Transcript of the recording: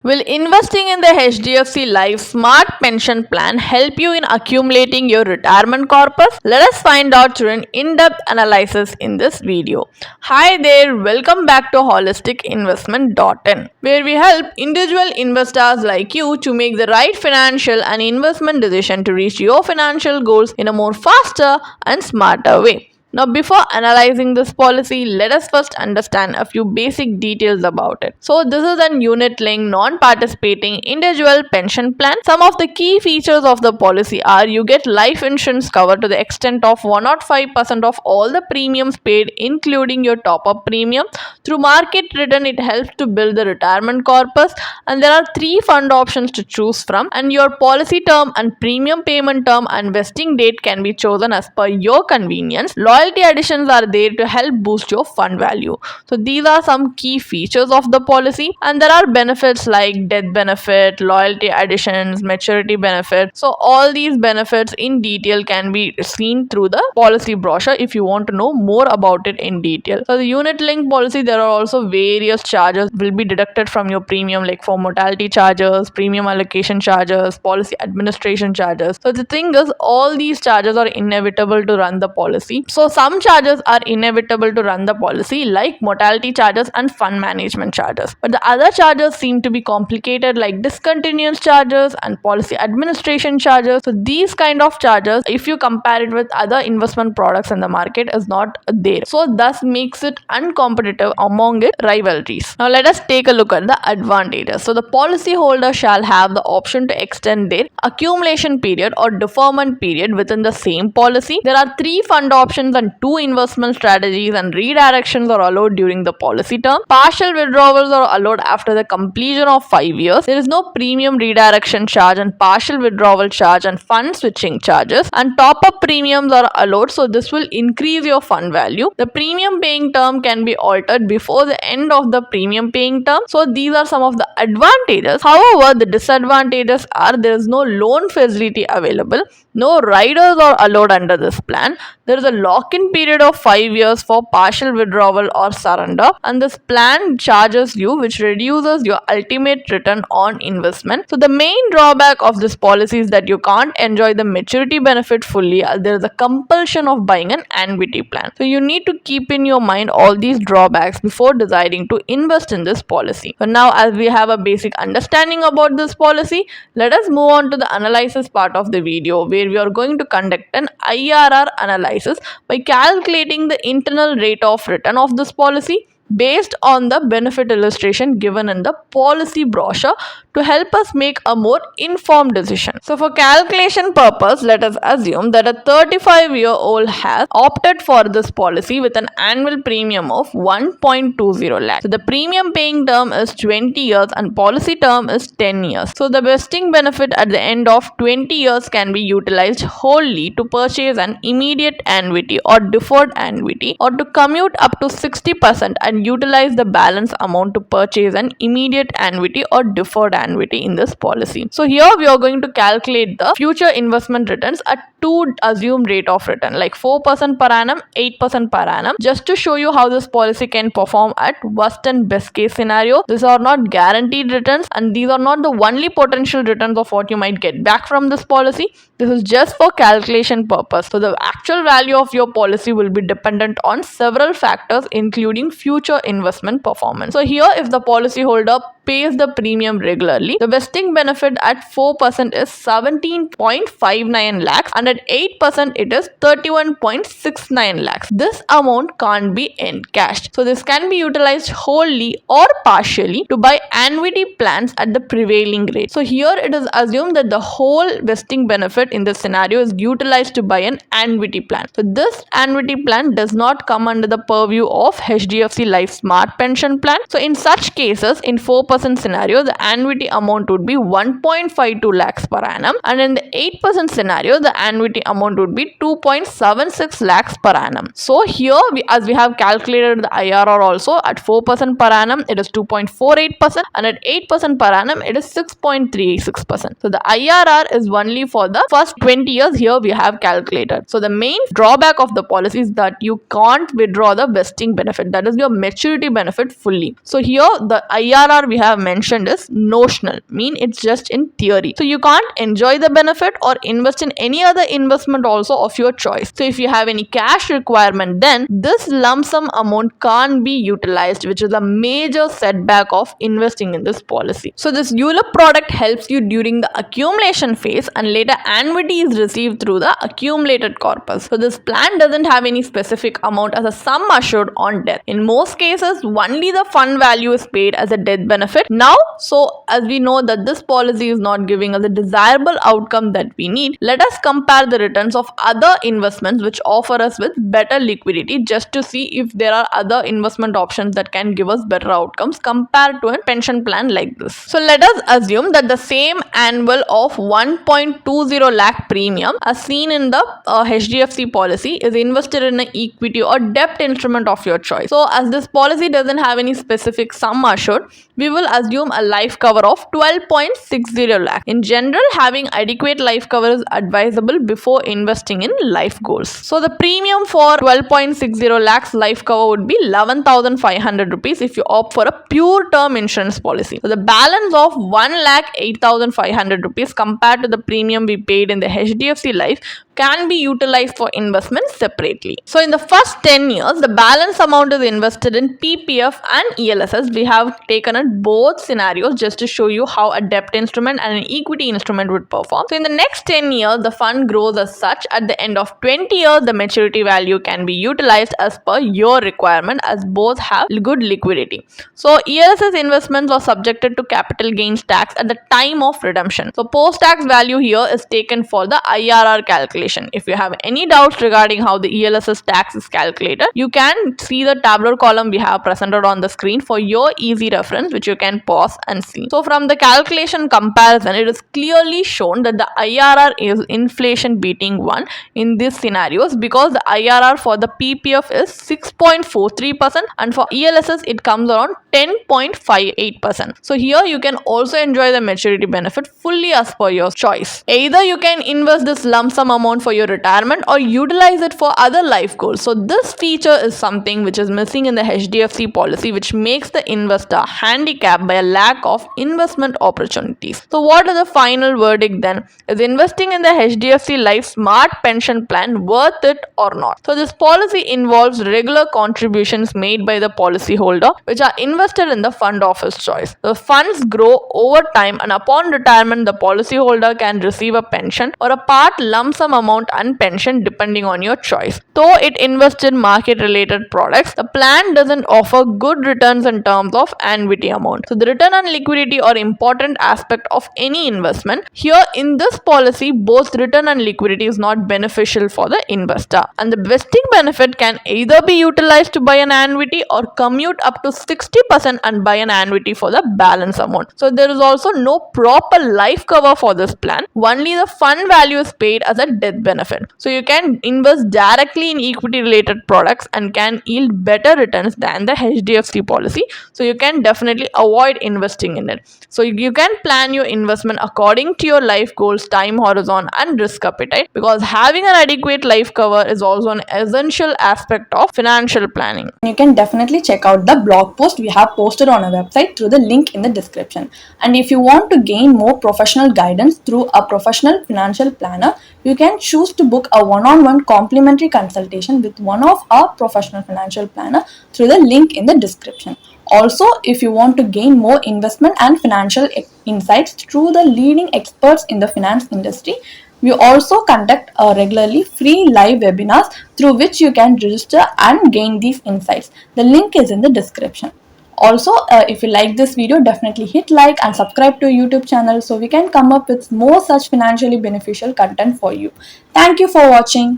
Will investing in the HDFC Life Smart Pension Plan help you in accumulating your retirement corpus? Let us find out through an in-depth analysis in this video. Hi there, welcome back to holisticinvestment.in, where we help individual investors like you to make the right financial and investment decision to reach your financial goals in a more faster and smarter way. Now, before analyzing this policy, let us first understand a few basic details about it. So, this is an unit-linked, non-participating individual pension plan. Some of the key features of the policy are you get life insurance cover to the extent of 105% of all the premiums paid, including your top-up premium. Through market return, it helps to build the retirement corpus, and there are 3 fund options to choose from, and your policy term and premium payment term and vesting date can be chosen as per your convenience. Loyalty additions are there to help boost your fund value. So these are some key features of the policy, and there are benefits like death benefit, loyalty additions, maturity benefit. So all these benefits in detail can be seen through the policy brochure if you want to know more about it in detail. So the unit linked policy, there are also various charges will be deducted from your premium, like for mortality charges, premium allocation charges, policy administration charges. So the thing is, all these charges are inevitable to run the policy. So some charges are inevitable to run the policy, like mortality charges and fund management charges. But the other charges seem to be complicated, like discontinuance charges and policy administration charges. So these kind of charges, if you compare it with other investment products in the market, is not there. So thus makes it uncompetitive among its rivalries. Now let us take a look at the advantages. So the policyholder shall have the option to extend their accumulation period or deferment period within the same policy. There are 3 fund options and 2 investment strategies, and redirections are allowed during the policy term. Partial withdrawals are allowed after the completion of 5 years. There is no premium redirection charge and partial withdrawal charge and fund switching charges, and top-up premiums are allowed, so this will increase your fund value. The premium paying term can be altered before the end of the premium paying term. So these are some of the advantages. However, the disadvantages are there is no loan facility available. No riders are allowed under this plan. There is a lock-in period of 5 years for partial withdrawal or surrender, and this plan charges you, which reduces your ultimate return on investment. So the main drawback of this policy is that you can't enjoy the maturity benefit fully. There is a compulsion of buying an annuity plan. So you need to keep in your mind all these drawbacks before deciding to invest in this policy. So now, as we have a basic understanding about this policy, let us move on to the analysis part of the video, where we are going to conduct an IRR analysis by calculating the internal rate of return of this policy based on the benefit illustration given in the policy brochure to help us make a more informed decision. So for calculation purpose, let us assume that a 35-year-old has opted for this policy with an annual premium of 1.20 lakh. So the premium paying term is 20 years and policy term is 10 years. So the vesting benefit at the end of 20 years can be utilized wholly to purchase an immediate annuity or deferred annuity, or to commute up to 60% and utilize the balance amount to purchase an immediate annuity or deferred annuity in this policy. So here we are going to calculate the future investment returns at 2 assumed rate of return, like 4% per annum, 8% per annum, just to show you how this policy can perform at worst and best case scenario. These are not guaranteed returns, and these are not the only potential returns of what you might get back from this policy. This is just for calculation purpose. So the actual value of your policy will be dependent on several factors, including future investment performance. So here, if the policyholder pays the premium regularly, the vesting benefit at 4% is 17.59 lakhs, and at 8% it is 31.69 lakhs. This amount can't be encashed. So this can be utilized wholly or partially to buy annuity plans at the prevailing rate. So here it is assumed that the whole vesting benefit in this scenario is utilized to buy an annuity plan. So this annuity plan does not come under the purview of HDFC Life Smart Pension Plan. So in such cases, in 4% scenario, the annuity amount would be 1.52 lakhs per annum, and in the 8% scenario, the annuity amount would be 2.76 lakhs per annum. So here, as we have calculated the IRR also, at 4% per annum, it is 2.48%, and at 8% per annum, it is 6.36%. So the IRR is only for the first 20 years here we have calculated. So the main drawback of the policy is that you can't withdraw the vesting benefit, that is your maturity benefit fully. So here the IRR we have have mentioned is notional, mean it's just in theory. So you can't enjoy the benefit or invest in any other investment also of your choice. So if you have any cash requirement, then this lump sum amount can't be utilized, which is a major setback of investing in this policy. So this ULIP product helps you during the accumulation phase, and later annuity is received through the accumulated corpus. So this plan doesn't have any specific amount as a sum assured on death. In most cases, only the fund value is paid as a death benefit. Now, so as we know that this policy is not giving us a desirable outcome that we need, let us compare the returns of other investments which offer us with better liquidity, just to see if there are other investment options that can give us better outcomes compared to a pension plan like this. So let us assume that the same annual of 1.20 lakh premium as seen in the HDFC policy is invested in an equity or debt instrument of your choice. So as this policy doesn't have any specific sum assured, we will assume a life cover of 12.60 lakh. In general, having adequate life cover is advisable before investing in life goals. So the premium for 12.60 lakhs life cover would be 11,500 rupees if you opt for a pure term insurance policy. So the balance of 1,08,500 rupees compared to the premium we paid in the HDFC life can be utilized for investments separately. So in the first 10 years, the balance amount is invested in PPF and ELSS. We have taken at both scenarios just to show you how a debt instrument and an equity instrument would perform. So in the next 10 years, the fund grows as such. At the end of 20 years, the maturity value can be utilized as per your requirement, as both have good liquidity. So ELSS investments are subjected to capital gains tax at the time of redemption. So post-tax value here is taken for the IRR calculation. If you have any doubts regarding how the ELSS tax is calculated, you can see the tabular column we have presented on the screen for your easy reference, which you can pause and see. So from the calculation comparison, it is clearly shown that the IRR is inflation beating 1 in these scenarios, because the IRR for the PPF is 6.43% and for ELSS it comes around 10.58%. So here you can also enjoy the maturity benefit fully as per your choice. Either you can invest this lump sum amount for your retirement or utilize it for other life goals. So this feature is something which is missing in the HDFC policy, which makes the investor handicapped by a lack of investment opportunities. So what is the final verdict then? Is investing in the HDFC Life Smart Pension Plan worth it or not? So this policy involves regular contributions made by the policyholder, which are invested in the fund of his choice. The funds grow over time, and upon retirement, the policyholder can receive a pension or a part lump sum amount and pension depending on your choice. Though it invests in market related products, the plan doesn't offer good returns in terms of annuity amount. So the return and liquidity are important aspect of any investment. Here in this policy, both return and liquidity is not beneficial for the investor, and the vesting benefit can either be utilized to buy an annuity or commute up to 60% and buy an annuity for the balance amount. So there is also no proper life cover for this plan. Only the fund value is paid as a death benefit. So you can invest directly in equity related products and can yield better returns than the HDFC policy. So you can definitely avoid investing in it. So you can plan your investment according to your life goals, time horizon and risk appetite, because having an adequate life cover is also an essential aspect of financial planning. You can definitely check out the blog post we have posted on our website through the link in the description. And if you want to gain more professional guidance through a professional financial planner, you can choose to book a one-on-one complimentary consultation with one of our professional financial planner through the link in the description. Also, if you want to gain more investment and financial insights through the leading experts in the finance industry, we also conduct regularly free live webinars through which you can register and gain these insights. The link is in the description. Also, if you like this video, definitely hit like and subscribe to our YouTube channel so we can come up with more such financially beneficial content for you. Thank you for watching.